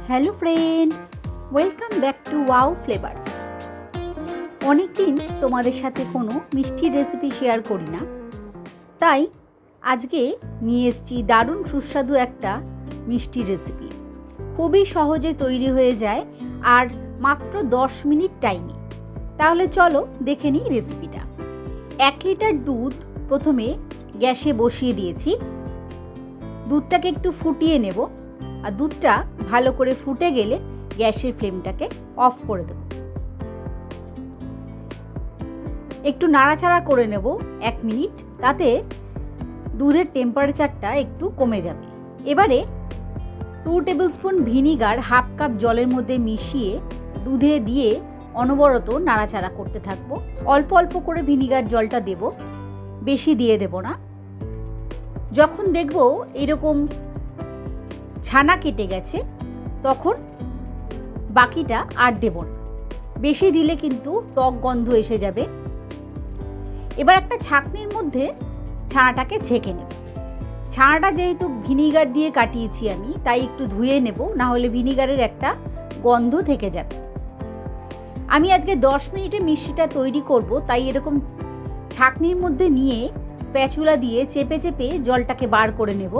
Hello friends, welcome back to wow flavours. অনেকদিন তোমাদের সাথে কোনো মিষ্টির রেসিপি শেয়ার করি না, তাই আজকে নিয়ে এসেছি দারুণ সুস্বাদু একটা মিষ্টির রেসিপি। খুবই সহজে তৈরি হয়ে যায় আর মাত্র 10 মিনিট টাইমে। তাহলে চলো দেখে নিই রেসিপিটা। 1 লিটার দুধ প্রথমে গ্যাসে বসিয়ে দিয়েছি। দুধটাকে একটু ফুটিয়ে নেব, আর দুধটা ভালো করে ফুটে গেলে গ্যাসের ফ্লেমটাকে অফ করে দেব। একটু নাড়াচাড়া করে নেব 1 মিনিট, তাতে দুধের টেম্পারেচারটা একটু কমে যাবে। এবারে 2 টেবিল স্পুন ভিনিগার 1/2 কাপ জলের মধ্যে মিশিয়ে দুধে দিয়ে অনবরত নাড়াচাড়া করতে থাকবো। অল্প অল্প করে ভিনিগার জলটা দেব, বেশি দিয়ে দেব না। যখন দেখব এরকম ছানা কেটে গেছে তখন বাকিটা আর দেব না, বেশি দিলে কিন্তু টক গন্ধ এসে যাবে। এবার একটা ছাঁকনির মধ্যে ছানাটাকে ছেঁকে নেব। ছানাটা যেহেতু ভিনিগার দিয়ে কাটিয়েছি আমি, তাই একটু ধুয়ে নেব, না হলে ভিনিগারের একটা গন্ধ থেকে যাবে। আমি আজকে 10 মিনিটে মিষ্টিটা তৈরি করব, তাই এরকম ছাঁকনির মধ্যে নিয়ে স্প্যাচুলা দিয়ে চেপে চেপে জলটাকে বার করে নেব।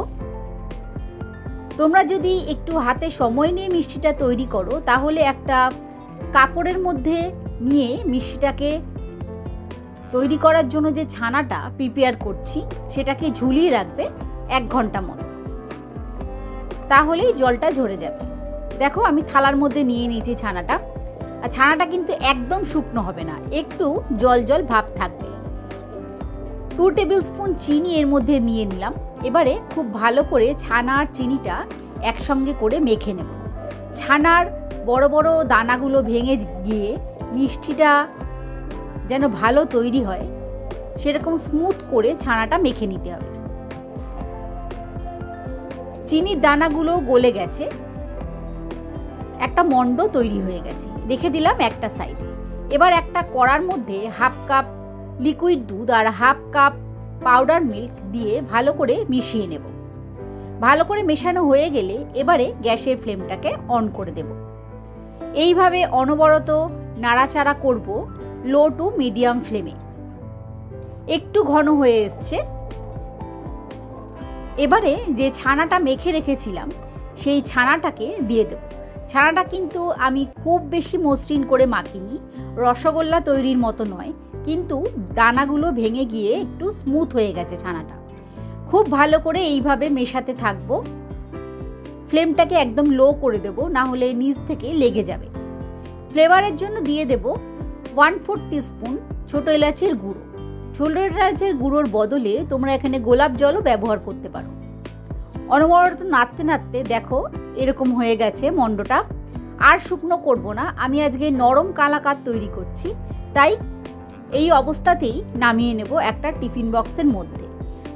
তোমরা যদি একটু হাতে সময় নিয়ে মিষ্টিটা তৈরি করো, তাহলে একটা কাপড়ের মধ্যে নিয়ে মিষ্টিটাকে তৈরি করার জন্য যে ছানাটা প্রিপেয়ার করছি সেটাকে ঝুলিয়ে রাখবে 1 ঘন্টা মতো, তাহলেই জলটা ঝরে যাবে। দেখো আমি থালার মধ্যে নিয়ে নিয়েছি ছানাটা, আর ছানাটা কিন্তু একদম শুকনো হবে না, একটু জল জল ভাব থাকবে। 2 টেবিল স্পুন চিনি এর মধ্যে নিয়ে নিলাম। এবারে খুব ভালো করে ছানা আর চিনিটা একসঙ্গে করে মেখে নেব। ছানার বড় বড় দানাগুলো ভেঙে গিয়ে মিষ্টিটা যেন ভালো তৈরি হয়, সেরকম স্মুথ করে ছানাটা মেখে নিতে হবে। চিনির দানাগুলো গলে গেছে, একটা মণ্ড তৈরি হয়ে গেছে, রেখে দিলাম একটা সাইডে। এবার একটা কড়ার মধ্যে 1/2 কাপ লিকুইড দুধ আর 1/2 কাপ পাউডার মিল্ক দিয়ে ভালো করে মিশিয়ে নেব। ভালো করে মেশানো হয়ে গেলে এবারে গ্যাসের ফ্লেমটাকে অন করে দেব। এইভাবে অনবরত নাড়াচাড়া করব লো টু মিডিয়াম ফ্লেমে। একটু ঘন হয়ে এসছে। এবারে যে ছানাটা মেখে রেখেছিলাম সেই ছানাটাকে দিয়ে দেব। ছানাটা কিন্তু আমি খুব বেশি মসৃণ করে মাখিনি, রসগোল্লা তৈরির মতো নয়, কিন্তু দানাগুলো ভেঙে গিয়ে একটু স্মুথ হয়ে গেছে ছানাটা। খুব ভালো করে এইভাবে মেশাতে থাকবো। ফ্লেমটাকে একদম লো করে দেব, না হলে নিচ থেকে লেগে যাবে। ফ্লেভারের জন্য দিয়ে দেব 1/4 টিস্পুন ছোটো এলাচের গুঁড়ো। ছোটো এলাচের গুঁড়োর বদলে তোমরা এখানে গোলাপ জলও ব্যবহার করতে পারো। অনবরত নাড়তে নাড়তে দেখো এরকম হয়ে গেছে মণ্ডটা। আর শুকনো করব না, আমি আজকে নরম কালাকাঁদ তৈরি করছি, তাই এই অবস্থাতেই নামিয়ে নেব একটা টিফিন বক্সের মধ্যে।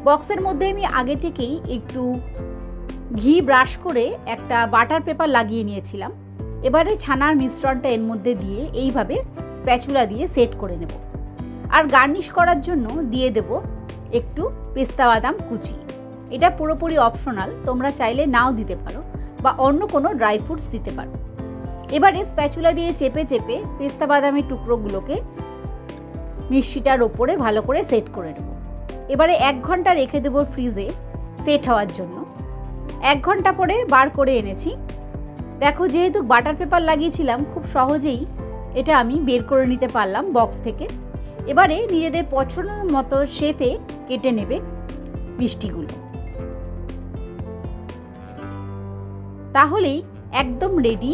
বক্সের মধ্যে আমি আগে থেকেই একটু ঘি ব্রাশ করে একটা বাটার পেপার লাগিয়ে নিয়েছিলাম। এবারে ছানার মিশ্রণটা এর মধ্যে দিয়ে এইভাবে স্প্যাচুলা দিয়ে সেট করে নেব। আর গার্নিশ করার জন্য দিয়ে দেব একটু পেস্তা বাদাম কুচি। এটা পুরোপুরি অপশনাল, তোমরা চাইলে নাও দিতে পারো বা অন্য কোনো ড্রাই ফ্রুটস দিতে পারো। এবারে স্প্যাচুলা দিয়ে চেপে চেপে পেস্তা বাদামের টুকরোগুলোকে মিষ্টিটার ওপরে ভালো করে সেট করে নেব। এবারে 1 ঘন্টা রেখে দেবো ফ্রিজে সেট হওয়ার জন্য। 1 ঘন্টা পরে বার করে এনেছি। দেখো যেহেতু বাটার পেপার লাগিয়েছিলাম, খুব সহজেই এটা আমি বের করে নিতে পারলাম বক্স থেকে। এবারে নিজেদের পছন্দ মতো শেপে কেটে নেবে মিষ্টিগুলো। তাহলেই একদম রেডি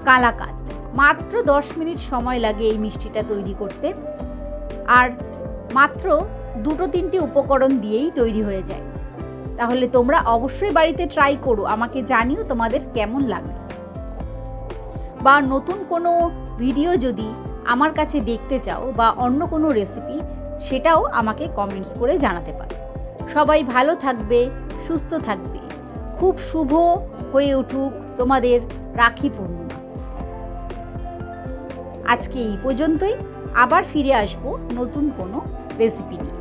কালাকাঁদ। মাত্র 10 মিনিট সময় লাগে এই মিষ্টিটা তৈরি করতে, আর মাত্র 2-3টি উপকরণ দিয়েই তৈরি হয়ে যায়। তাহলে তোমরা অবশ্যই বাড়িতে ট্রাই করো, আমাকে জানিও তোমাদের কেমন লাগলো। বা নতুন কোনো ভিডিও যদি আমার কাছে দেখতে চাও বা অন্য কোনো রেসিপি, সেটাও আমাকে কমেন্টস করে জানাতে পারো। সবাই ভালো থাকবে, সুস্থ থাকবে। খুব শুভ হয়ে উঠুক তোমাদের রাখি পূর্ণিমা। আজকে এই পর্যন্তই, আবার ফিরে আসবো নতুন কোনো রেসিপি নিয়ে।